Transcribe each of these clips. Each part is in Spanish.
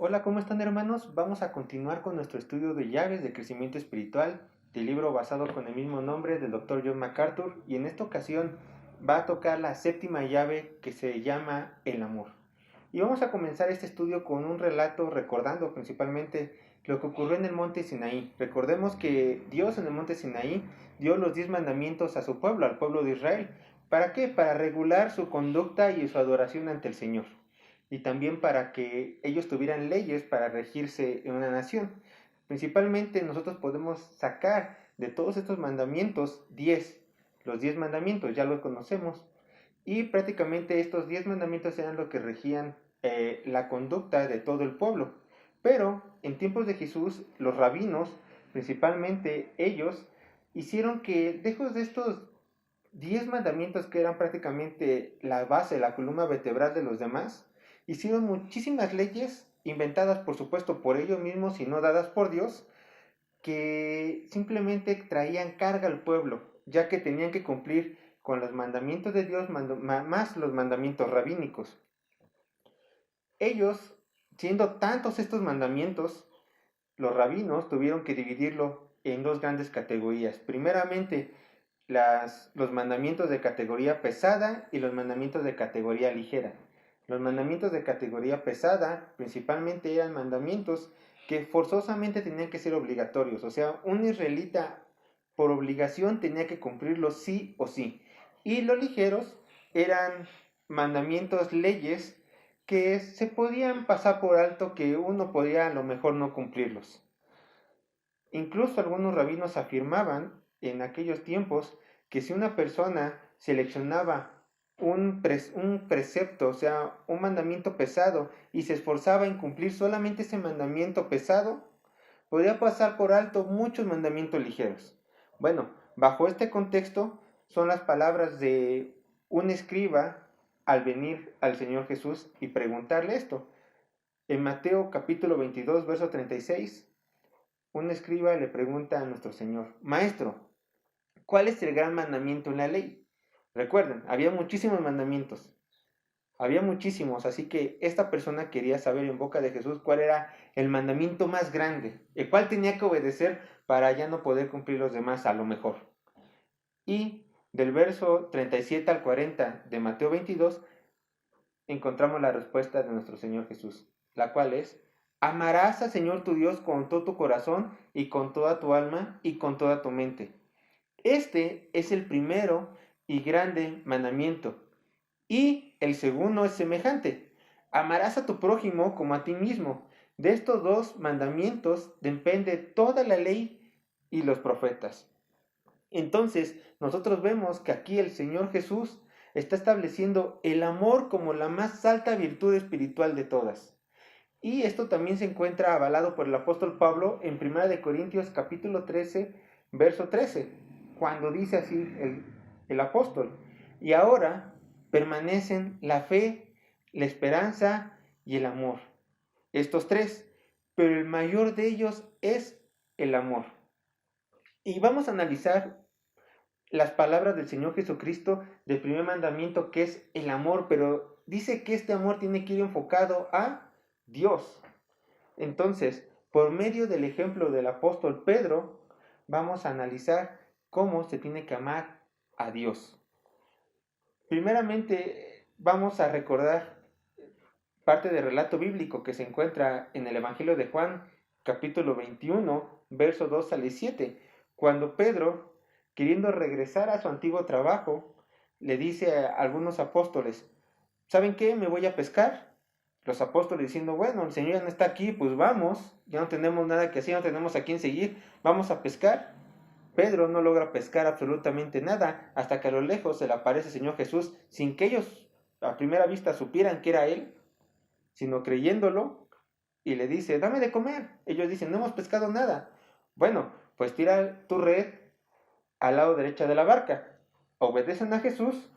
Hola, ¿cómo están hermanos? Vamos a continuar con nuestro estudio de llaves de crecimiento espiritual del libro basado con el mismo nombre del Dr. John MacArthur, y en esta ocasión va a tocar la séptima llave, que se llama el amor. Y vamos a comenzar este estudio con un relato recordando principalmente lo que ocurrió en el monte Sinaí. Recordemos que Dios en el monte Sinaí dio los 10 mandamientos a su pueblo, al pueblo de Israel. ¿Para qué? Para regular su conducta y su adoración ante el Señor, y también para que ellos tuvieran leyes para regirse en una nación. Principalmente nosotros podemos sacar de todos estos mandamientos 10, los 10 mandamientos, ya los conocemos, y prácticamente estos 10 mandamientos eran lo que regían la conducta de todo el pueblo. Pero en tiempos de Jesús, los rabinos, principalmente ellos, hicieron que, lejos de estos 10 mandamientos que eran prácticamente la base, la columna vertebral de los demás, hicieron muchísimas leyes inventadas por supuesto por ellos mismos y no dadas por Dios, que simplemente traían carga al pueblo, ya que tenían que cumplir con los mandamientos de Dios más los mandamientos rabínicos. Ellos, siendo tantos estos mandamientos, los rabinos tuvieron que dividirlo en dos grandes categorías. Primeramente, los mandamientos de categoría pesada y los mandamientos de categoría ligera. Los mandamientos de categoría pesada principalmente eran mandamientos que forzosamente tenían que ser obligatorios, o sea, un israelita por obligación tenía que cumplirlos sí o sí. Y los ligeros eran mandamientos, leyes que se podían pasar por alto, que uno podía a lo mejor no cumplirlos. Incluso algunos rabinos afirmaban en aquellos tiempos que si una persona seleccionaba un precepto, o sea, un mandamiento pesado, y se esforzaba en cumplir solamente ese mandamiento pesado, podía pasar por alto muchos mandamientos ligeros. Bueno, bajo este contexto son las palabras de un escriba al venir al Señor Jesús y preguntarle esto. En Mateo capítulo 22, verso 36, un escriba le pregunta a nuestro Señor: Maestro, ¿cuál es el gran mandamiento en la ley? Recuerden, había muchísimos mandamientos, había muchísimos, así que esta persona quería saber en boca de Jesús cuál era el mandamiento más grande, el cual tenía que obedecer para ya no poder cumplir los demás a lo mejor. Y del verso 37 al 40 de Mateo 22 encontramos la respuesta de nuestro Señor Jesús, la cual es: amarás al Señor tu Dios con todo tu corazón y con toda tu alma y con toda tu mente. Este es el primero y grande mandamiento. Y el segundo es semejante: amarás a tu prójimo como a ti mismo. De estos dos mandamientos depende toda la ley y los profetas. Entonces, nosotros vemos que aquí el Señor Jesús está estableciendo el amor como la más alta virtud espiritual de todas. Y esto también se encuentra avalado por el apóstol Pablo en 1 Corintios capítulo 13, verso 13, cuando dice así el apóstol: y ahora permanecen la fe, la esperanza y el amor. Estos tres, pero el mayor de ellos es el amor. Y vamos a analizar las palabras del Señor Jesucristo del primer mandamiento, que es el amor, pero dice que este amor tiene que ir enfocado a Dios. Entonces, por medio del ejemplo del apóstol Pedro, vamos a analizar cómo se tiene que amar a Dios. Primeramente, vamos a recordar parte del relato bíblico que se encuentra en el Evangelio de Juan, capítulo 21, verso 2 al 7, cuando Pedro, queriendo regresar a su antiguo trabajo, le dice a algunos apóstoles: ¿saben qué? Me voy a pescar. Los apóstoles diciendo: bueno, el Señor ya no está aquí, pues vamos, ya no tenemos nada que hacer, no tenemos a quién seguir, vamos a pescar. Pedro no logra pescar absolutamente nada hasta que a lo lejos se le aparece el Señor Jesús, sin que ellos a primera vista supieran que era Él, sino creyéndolo, y le dice: dame de comer. Ellos dicen: no hemos pescado nada. Bueno, pues tira tu red al lado derecho de la barca. Obedecen a Jesús,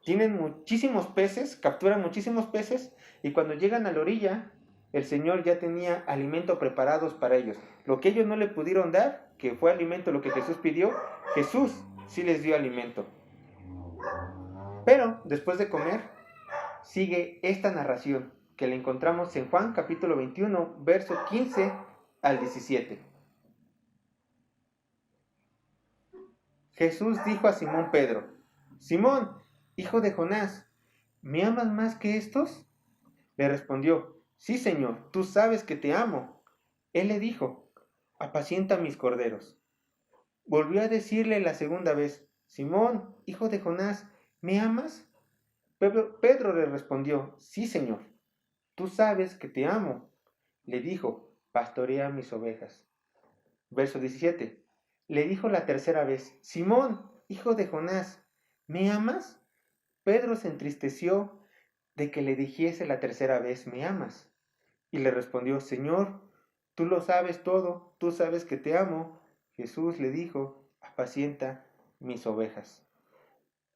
tienen muchísimos peces, capturan muchísimos peces, y cuando llegan a la orilla, el Señor ya tenía alimento preparados para ellos. Lo que ellos no le pudieron dar, que fue alimento lo que Jesús pidió, Jesús sí les dio alimento. Pero después de comer, sigue esta narración. que la encontramos en Juan capítulo 21, verso 15 al 17. Jesús dijo a Simón Pedro: Simón, hijo de Jonás, ¿me amas más que estos? Le respondió: Sí, Señor, tú sabes que te amo. Él le dijo: Apacienta mis corderos. Volvió a decirle la segunda vez: Simón, hijo de Jonás, ¿me amas? Pedro le respondió: Sí, Señor, tú sabes que te amo. Le dijo: Pastorea mis ovejas. Verso 17. Le dijo la tercera vez: Simón, hijo de Jonás, ¿me amas? Pedro se entristeció de que le dijese la tercera vez: ¿me amas? Y le respondió: Señor, tú lo sabes todo, tú sabes que te amo. Jesús le dijo: Apacienta mis ovejas.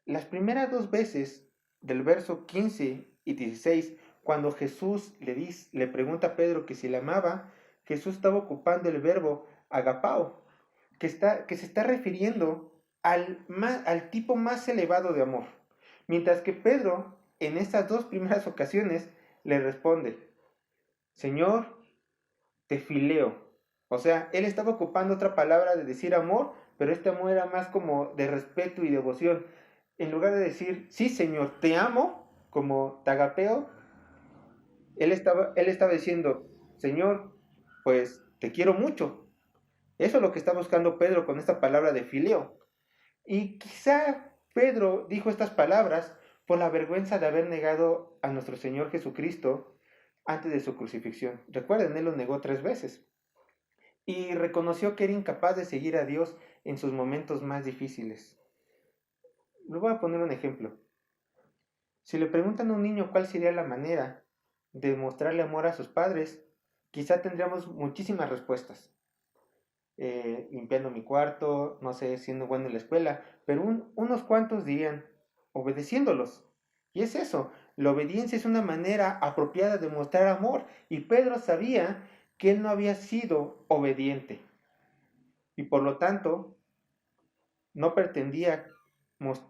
Las primeras dos veces del verso 15 y 16, cuando Jesús le pregunta a Pedro que si le amaba, Jesús estaba ocupando el verbo agapao, que se está refiriendo al tipo más elevado de amor. Mientras que Pedro, en estas dos primeras ocasiones, le responde: Señor, te fileo. O sea, él estaba ocupando otra palabra de decir amor, pero este amor era más como de respeto y devoción. En lugar de decir, sí, Señor, te amo, como tagapeo, él estaba diciendo, Señor, pues te quiero mucho. Eso es lo que está buscando Pedro con esta palabra de fileo. Y quizá Pedro dijo estas palabras por la vergüenza de haber negado a nuestro Señor Jesucristo antes de su crucifixión. Recuerden, él lo negó 3 veces. Y reconoció que era incapaz de seguir a Dios en sus momentos más difíciles. Le voy a poner un ejemplo. Si le preguntan a un niño cuál sería la manera de mostrarle amor a sus padres, quizá tendríamos muchísimas respuestas. Limpiando mi cuarto, no sé, siendo bueno en la escuela, pero unos cuantos dirían, obedeciéndolos. Y es eso, la obediencia es una manera apropiada de mostrar amor, y Pedro sabía que él no había sido obediente, y por lo tanto no pretendía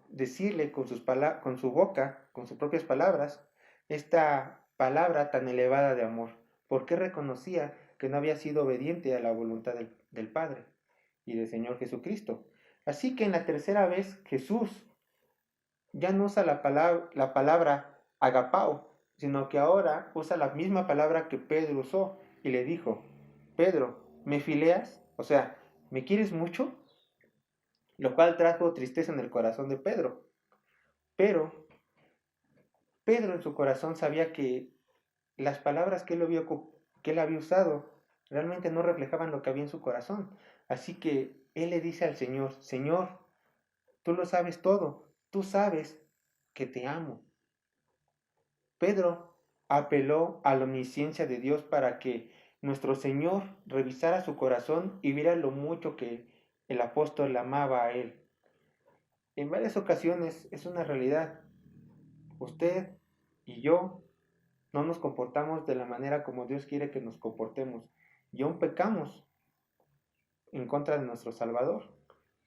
decirle con su boca, con sus propias palabras, esta palabra tan elevada de amor, porque reconocía que no había sido obediente a la voluntad del Padre y del Señor Jesucristo. Así que en la tercera vez Jesús ya no usa la palabra agapao, sino que ahora usa la misma palabra que Pedro usó y le dijo: Pedro, ¿me fileas? O sea, ¿me quieres mucho? Lo cual trajo tristeza en el corazón de Pedro. Pero Pedro en su corazón sabía que las palabras que él había usado realmente no reflejaban lo que había en su corazón. Así que él le dice al Señor: Señor, tú lo sabes todo, tú sabes que te amo. Pedro apeló a la omnisciencia de Dios para que nuestro Señor revisara su corazón y viera lo mucho que el apóstol amaba a él. En varias ocasiones es una realidad. Usted y yo no nos comportamos de la manera como Dios quiere que nos comportemos y aún pecamos en contra de nuestro Salvador.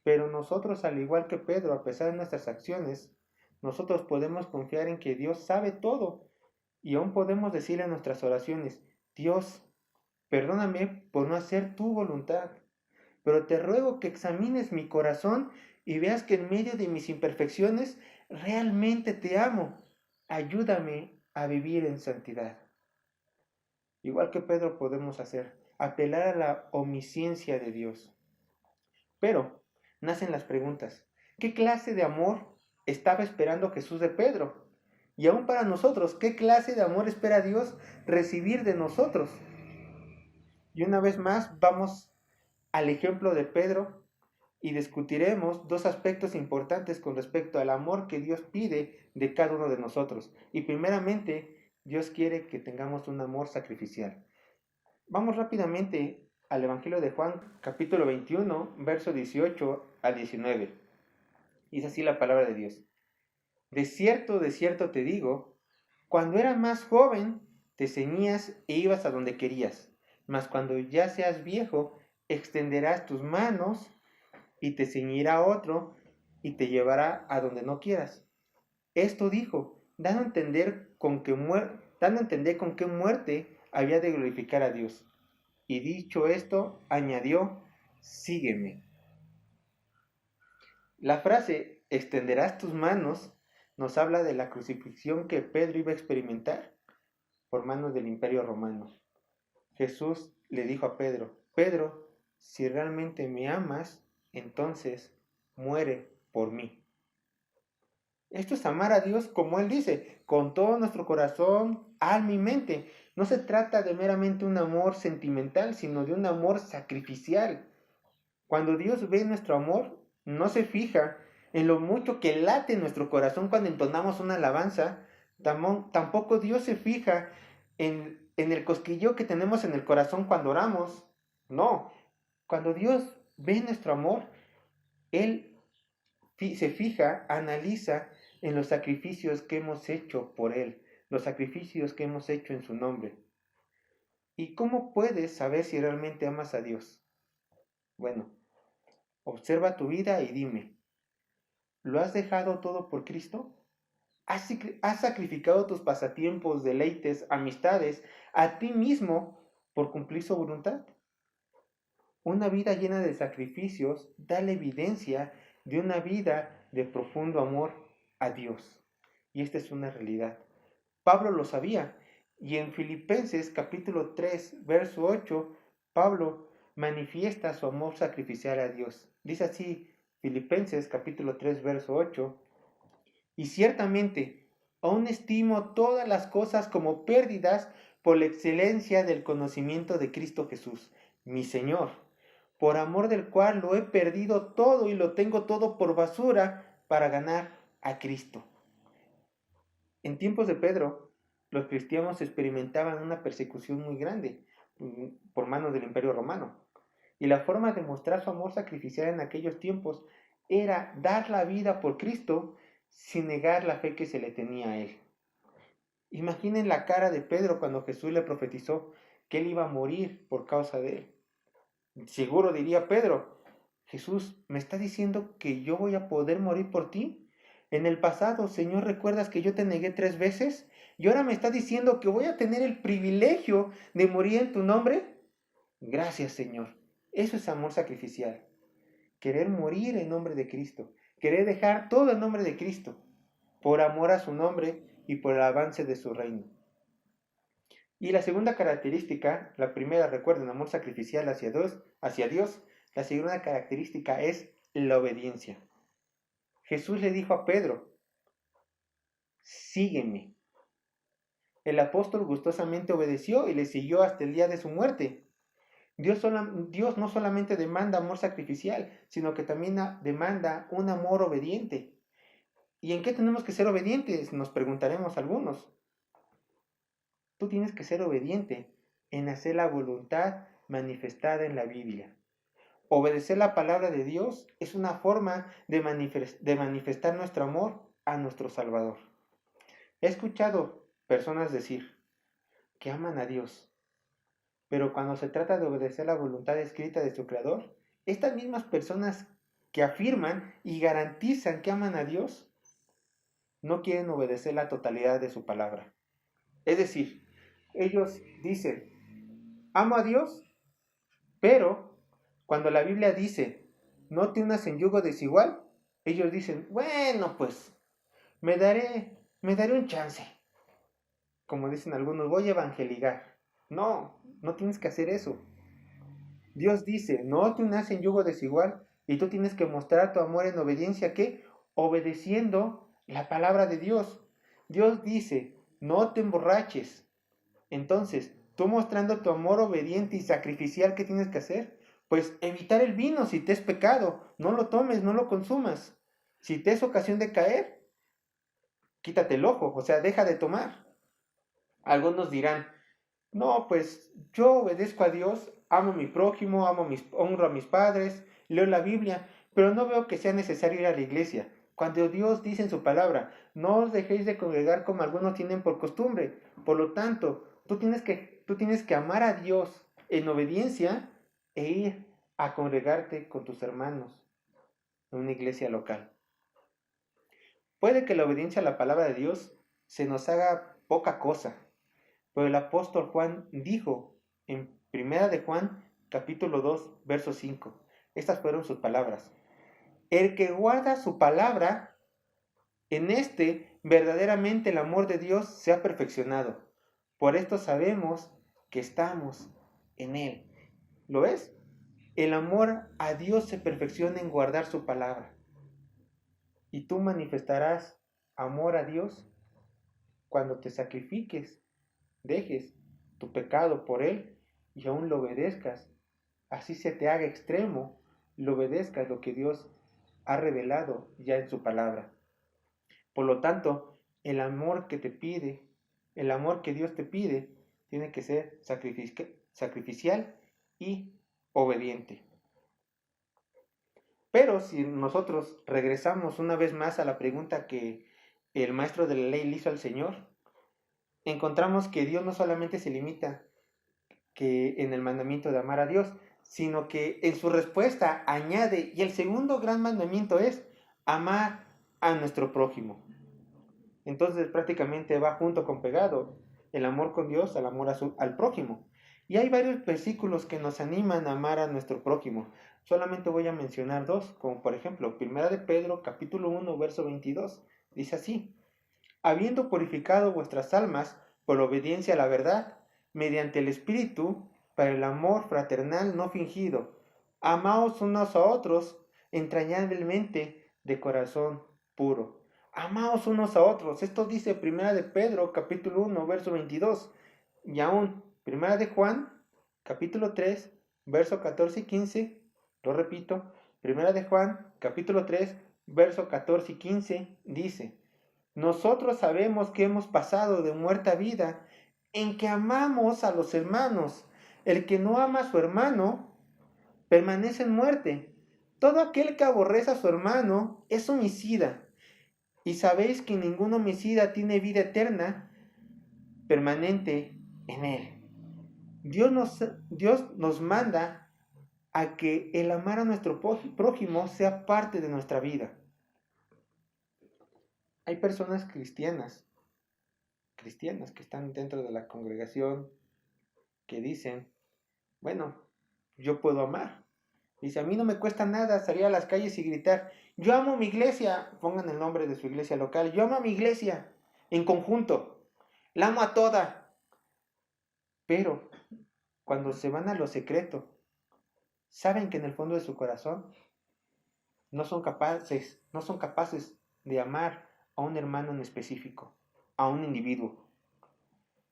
Pero nosotros, al igual que Pedro, a pesar de nuestras acciones, nosotros podemos confiar en que Dios sabe todo y aún podemos decirle en nuestras oraciones: Dios, perdóname por no hacer tu voluntad, pero te ruego que examines mi corazón y veas que en medio de mis imperfecciones realmente te amo. Ayúdame a vivir en santidad. Igual que Pedro podemos hacer, apelar a la omnisciencia de Dios. Pero nacen las preguntas: ¿qué clase de amor estaba esperando Jesús de Pedro? Y aún para nosotros, ¿qué clase de amor espera Dios recibir de nosotros? Y una vez más vamos al ejemplo de Pedro y discutiremos dos aspectos importantes con respecto al amor que Dios pide de cada uno de nosotros. Y primeramente, Dios quiere que tengamos un amor sacrificial. Vamos rápidamente al Evangelio de Juan, capítulo 21, verso 18 al 19. Y es así la palabra de Dios. De cierto te digo, cuando eras más joven, te ceñías e ibas a donde querías. Mas cuando ya seas viejo, extenderás tus manos y te ceñirá otro y te llevará a donde no quieras. Esto dijo, dando a entender dando a entender con qué muerte había de glorificar a Dios. Y dicho esto, añadió, sígueme. La frase, extenderás tus manos, nos habla de la crucifixión que Pedro iba a experimentar por manos del Imperio Romano. Jesús le dijo a Pedro, Pedro, si realmente me amas, entonces muere por mí. Esto es amar a Dios como Él dice, con todo nuestro corazón, alma y mente. No se trata de meramente un amor sentimental, sino de un amor sacrificial. Cuando Dios ve nuestro amor, no se fija en lo mucho que late en nuestro corazón cuando entonamos una alabanza. Tampoco Dios se fija en el cosquilleo que tenemos en el corazón cuando oramos. No, cuando Dios ve nuestro amor, Él se fija, analiza en los sacrificios que hemos hecho por Él, los sacrificios que hemos hecho en su nombre. ¿Y cómo puedes saber si realmente amas a Dios? Bueno, observa tu vida y dime, ¿lo has dejado todo por Cristo? ¿Has sacrificado tus pasatiempos, deleites, amistades, a ti mismo por cumplir su voluntad? Una vida llena de sacrificios da la evidencia de una vida de profundo amor a Dios. Y esta es una realidad. Pablo lo sabía. Y en Filipenses capítulo 3, verso 8, Pablo manifiesta su amor sacrificial a Dios. Dice así, Filipenses capítulo 3, verso 8, y ciertamente aún estimo todas las cosas como pérdidas por la excelencia del conocimiento de Cristo Jesús, mi Señor, por amor del cual lo he perdido todo y lo tengo todo por basura para ganar a Cristo. En tiempos de Pedro, los cristianos experimentaban una persecución muy grande por manos del Imperio Romano. Y la forma de mostrar su amor sacrificial en aquellos tiempos era dar la vida por Cristo sin negar la fe que se le tenía a él. Imaginen la cara de Pedro cuando Jesús le profetizó que él iba a morir por causa de él. Seguro diría Pedro, Jesús, ¿me está diciendo que yo voy a poder morir por ti? En el pasado, Señor, ¿recuerdas que yo te negué 3 veces? ¿Y ahora me está diciendo que voy a tener el privilegio de morir en tu nombre? Gracias, Señor. Eso es amor sacrificial. Querer morir en nombre de Cristo. Querer dejar todo en nombre de Cristo. Por amor a su nombre y por el avance de su reino. Y la segunda característica, la primera, recuerden, amor sacrificial hacia Dios. La segunda característica es la obediencia. Jesús le dijo a Pedro, sígueme. El apóstol gustosamente obedeció y le siguió hasta el día de su muerte. Dios no solamente demanda amor sacrificial, sino que también demanda un amor obediente. ¿Y en qué tenemos que ser obedientes? Nos preguntaremos algunos. Tú tienes que ser obediente en hacer la voluntad manifestada en la Biblia. Obedecer la palabra de Dios es una forma de manifestar nuestro amor a nuestro Salvador. He escuchado personas decir que aman a Dios, pero cuando se trata de obedecer la voluntad escrita de su Creador, estas mismas personas que afirman y garantizan que aman a Dios, no quieren obedecer la totalidad de su palabra. Es decir, ellos dicen, amo a Dios, pero cuando la Biblia dice, no te unas en yugo desigual, ellos dicen, bueno, pues me daré un chance. Como dicen algunos, voy a evangelizar. No, no tienes que hacer eso. Dios dice, no te unas en yugo desigual y tú tienes que mostrar tu amor en obediencia, ¿qué? Obedeciendo la palabra de Dios. Dios dice, no te emborraches. Entonces, tú mostrando tu amor obediente y sacrificial, ¿qué tienes que hacer? Pues evitar el vino si te es pecado. No lo tomes, no lo consumas. Si te es ocasión de caer, quítate el ojo, o sea, deja de tomar. Algunos dirán, no, pues yo obedezco a Dios, amo a mi prójimo, honro a mis padres, leo la Biblia, pero no veo que sea necesario ir a la iglesia. Cuando Dios dice en su palabra, no os dejéis de congregar como algunos tienen por costumbre. Por lo tanto, tú tienes que amar a Dios en obediencia e ir a congregarte con tus hermanos en una iglesia local. Puede que la obediencia a la palabra de Dios se nos haga poca cosa, Pero el apóstol Juan dijo en Primera de Juan, capítulo 2, verso 5. Estas fueron sus palabras. El que guarda su palabra, en este verdaderamente el amor de Dios se ha perfeccionado. Por esto sabemos que estamos en Él. ¿Lo ves? El amor a Dios se perfecciona en guardar su palabra. Y tú manifestarás amor a Dios cuando te sacrifiques, dejes tu pecado por Él y aún lo obedezcas. Así se te haga extremo, lo obedezcas lo que Dios ha revelado ya en su palabra. Por lo tanto, el amor que te pide, el amor que Dios te pide, tiene que ser sacrificial y obediente. Pero si nosotros regresamos una vez más a la pregunta que el maestro de la ley le hizo al Señor, encontramos que Dios no solamente se limita que en el mandamiento de amar a Dios, sino que en su respuesta añade, y el segundo gran mandamiento es amar a nuestro prójimo. Entonces prácticamente va junto con pegado el amor con Dios al amor al prójimo. Y hay varios versículos que nos animan a amar a nuestro prójimo. Solamente voy a mencionar dos, como por ejemplo, 1 de Pedro, capítulo 1, verso 22. Dice así: habiendo purificado vuestras almas por la obediencia a la verdad, mediante el Espíritu, para el amor fraternal no fingido, amaos unos a otros entrañablemente de corazón puro. Amaos unos a otros. Esto dice 1 de Pedro, capítulo 1, verso 22. Y aún 1 de Juan, capítulo 3, verso 14 y 15. Lo repito, 1 de Juan, capítulo 3, verso 14 y 15 dice: nosotros sabemos que hemos pasado de muerte a vida en que amamos a los hermanos. El que no ama a su hermano permanece en muerte. Todo aquel que aborrece a su hermano es homicida. Y sabéis que ningún homicida tiene vida eterna permanente en él. Dios nos manda a que el amar a nuestro prójimo sea parte de nuestra vida. Hay personas cristianas que están dentro de la congregación que dicen, bueno, yo puedo amar. Dice, a mí no me cuesta nada salir a las calles y gritar, yo amo mi iglesia, pongan el nombre de su iglesia local, yo amo a mi iglesia en conjunto, la amo a toda. Pero cuando se van a lo secreto, saben que en el fondo de su corazón no son capaces de amar a un hermano en específico, a un individuo,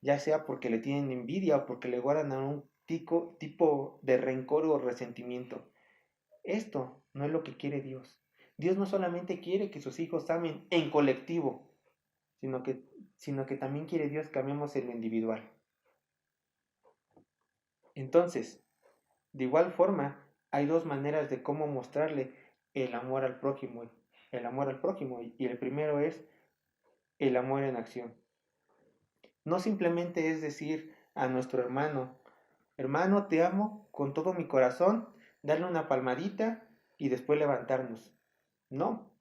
ya sea porque le tienen envidia o porque le guardan a un tipo de rencor o resentimiento. Esto no es lo que quiere Dios. Dios no solamente quiere que sus hijos amen en colectivo, sino que también quiere Dios que amemos en lo individual. Entonces, de igual forma, hay dos maneras de cómo mostrarle el amor al prójimo. Y el primero es el amor en acción. No simplemente es decir a nuestro hermano, hermano, te amo con todo mi corazón, darle una palmadita y después levantarnos. No,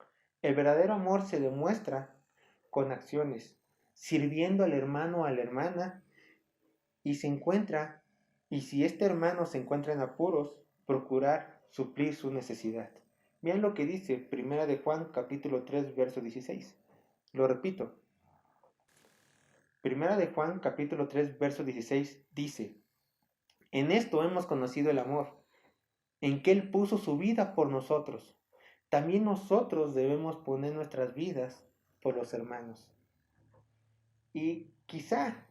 el verdadero amor se demuestra con acciones, sirviendo al hermano o a la hermana y y si este hermano se encuentra en apuros, procurar suplir su necesidad. Vean lo que dice 1 de Juan capítulo 3 verso 16. Lo repito. 1 de Juan capítulo 3 verso 16 dice: en esto hemos conocido el amor, en que Él puso su vida por nosotros. También nosotros debemos poner nuestras vidas por los hermanos. Y quizá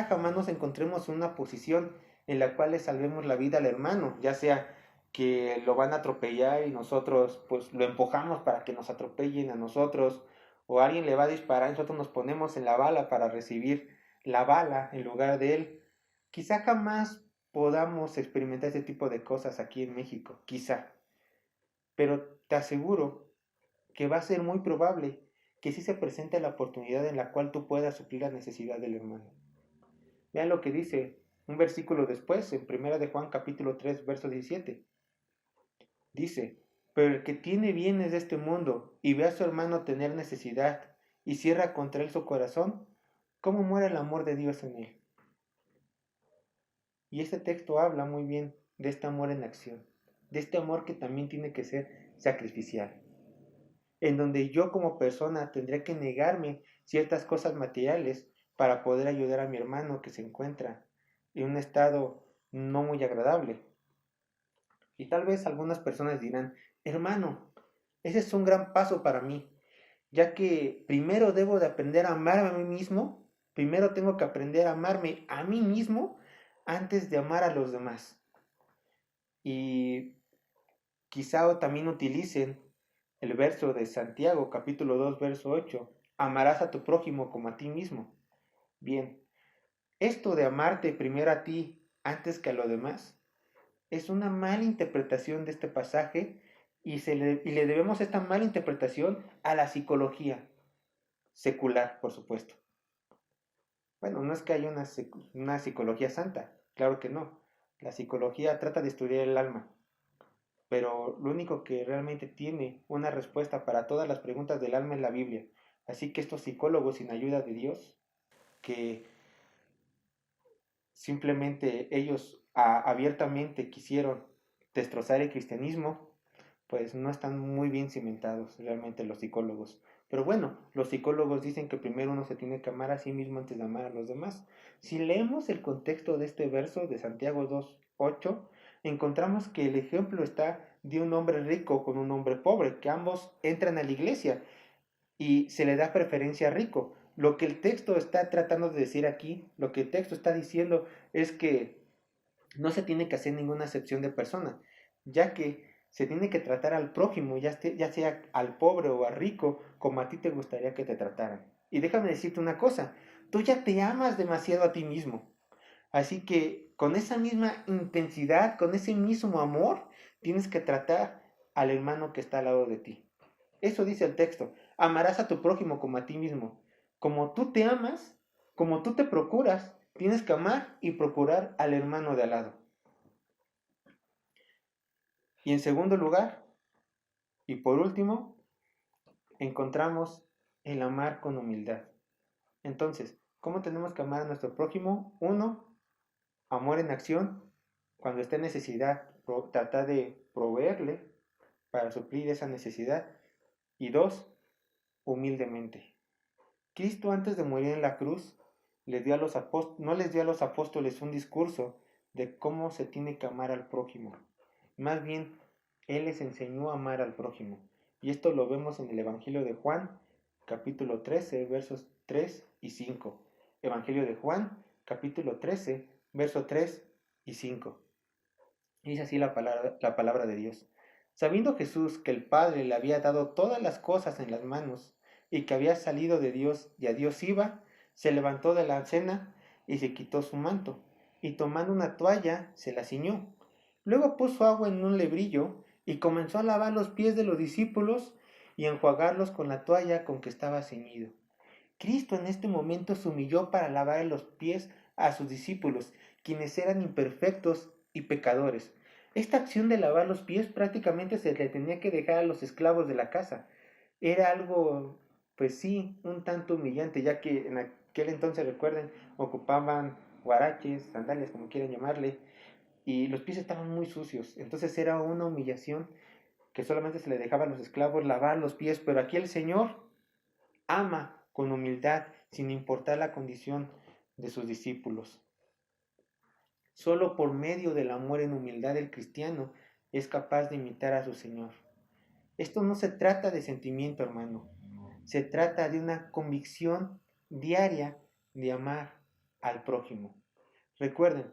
jamás nos encontremos en una posición en la cual le salvemos la vida al hermano, ya sea que lo van a atropellar y nosotros pues lo empujamos para que nos atropellen a nosotros, o alguien le va a disparar y nosotros nos ponemos en la bala para recibir la bala en lugar de él. Quizá jamás podamos experimentar ese tipo de cosas aquí en México, quizá. Pero te aseguro que va a ser muy probable que sí se presente la oportunidad en la cual tú puedas suplir la necesidad del hermano. Vean lo que dice un versículo después, en 1 de Juan capítulo 3, verso 17. Dice, pero el que tiene bienes de este mundo y ve a su hermano tener necesidad y cierra contra él su corazón, ¿cómo muere el amor de Dios en él? Y este texto habla muy bien de este amor en acción, de este amor que también tiene que ser sacrificial, en donde yo como persona tendría que negarme ciertas cosas materiales para poder ayudar a mi hermano que se encuentra en un estado no muy agradable. Y tal vez algunas personas dirán, hermano, ese es un gran paso para mí, ya que primero debo de aprender a amarme a mí mismo, primero tengo que aprender a amarme a mí mismo antes de amar a los demás. Y quizá también utilicen el verso de Santiago, capítulo 2 verso 8, amarás a tu prójimo como a ti mismo. Bien, esto de amarte primero a ti antes que a los demás es una mala interpretación de este pasaje y le debemos esta mala interpretación a la psicología secular, por supuesto. Bueno, no es que haya una psicología santa, claro que no. La psicología trata de estudiar el alma, pero lo único que realmente tiene una respuesta para todas las preguntas del alma es la Biblia. Así que estos psicólogos sin ayuda de Dios, que simplemente ellos abiertamente quisieron destrozar el cristianismo, pues no están muy bien cimentados realmente los psicólogos. Pero bueno, los psicólogos dicen que primero uno se tiene que amar a sí mismo antes de amar a los demás. Si leemos el contexto de este verso de Santiago 2:8, encontramos que el ejemplo está de un hombre rico con un hombre pobre, que ambos entran a la iglesia y se le da preferencia a rico. Lo que el texto está tratando de decir aquí, lo que el texto está diciendo es que no se tiene que hacer ninguna acepción de persona, ya que se tiene que tratar al prójimo, ya sea al pobre o al rico, como a ti te gustaría que te trataran. Y déjame decirte una cosa, tú ya te amas demasiado a ti mismo. Así que con esa misma intensidad, con ese mismo amor, tienes que tratar al hermano que está al lado de ti. Eso dice el texto. Amarás a tu prójimo como a ti mismo. Como tú te amas, como tú te procuras, tienes que amar y procurar al hermano de al lado. Y en segundo lugar, y por último, encontramos el amar con humildad. Entonces, ¿cómo tenemos que amar a nuestro prójimo? Uno, amor en acción. Cuando esté en necesidad, tratar de proveerle para suplir esa necesidad. Y dos, humildemente. Cristo antes de morir en la cruz no les dio a los apóstoles un discurso de cómo se tiene que amar al prójimo. Más bien, Él les enseñó a amar al prójimo. Y esto lo vemos en el Evangelio de Juan, capítulo 13, versos 3 y 5. Evangelio de Juan, capítulo 13, versos 3 y 5. Y dice así la palabra de Dios. Sabiendo Jesús que el Padre le había dado todas las cosas en las manos y que había salido de Dios y a Dios iba, se levantó de la cena y se quitó su manto, y tomando una toalla se la ciñó. Luego puso agua en un lebrillo y comenzó a lavar los pies de los discípulos y enjuagarlos con la toalla con que estaba ceñido. Cristo en este momento se humilló para lavar los pies a sus discípulos, quienes eran imperfectos y pecadores. Esta acción de lavar los pies prácticamente se le tenía que dejar a los esclavos de la casa. Era algo, pues sí, un tanto humillante, ya que en aquel entonces, recuerden, ocupaban guaraches, sandalias, como quieran llamarle, y los pies estaban muy sucios. Entonces era una humillación que solamente se le dejaba a los esclavos lavar los pies, pero aquí el Señor ama con humildad, sin importar la condición de sus discípulos. Solo por medio del amor en humildad el cristiano es capaz de imitar a su Señor. Esto no se trata de sentimiento, hermano. Se trata de una convicción diaria de amar al prójimo. Recuerden,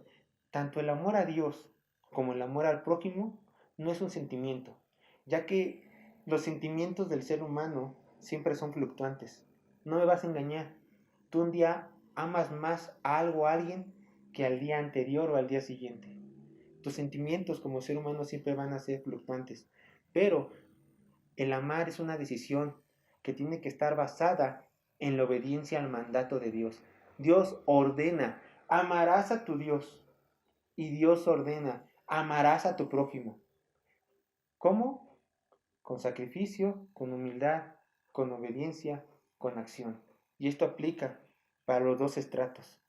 tanto el amor a Dios como el amor al prójimo no es un sentimiento, ya que los sentimientos del ser humano siempre son fluctuantes. No me vas a engañar. Tú un día amas más a algo o a alguien que al día anterior o al día siguiente. Tus sentimientos como ser humano siempre van a ser fluctuantes, pero el amar es una decisión que tiene que estar basada en la obediencia al mandato de Dios. Dios ordena, amarás a tu Dios. Y Dios ordena, amarás a tu prójimo. ¿Cómo? Con sacrificio, con humildad, con obediencia, con acción. Y esto aplica para los dos estratos.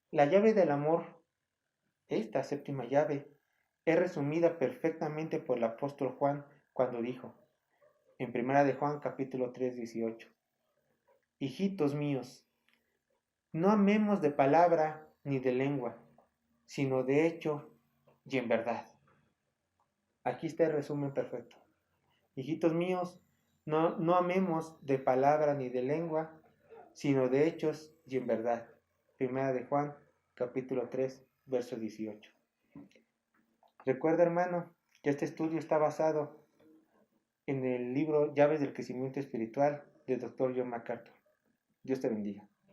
La llave del amor Esta séptima llave es resumida perfectamente por el apóstol Juan cuando dijo, en 1 de Juan capítulo 3, 18, hijitos míos, no amemos de palabra ni de lengua, sino de hecho y en verdad. Aquí está el resumen perfecto. Hijitos míos, no amemos de palabra ni de lengua, sino de hechos y en verdad. 1 de Juan capítulo 3, verso 18. Recuerda, hermano, que este estudio está basado en el libro Llaves del Crecimiento Espiritual del Dr. John MacArthur. Dios te bendiga.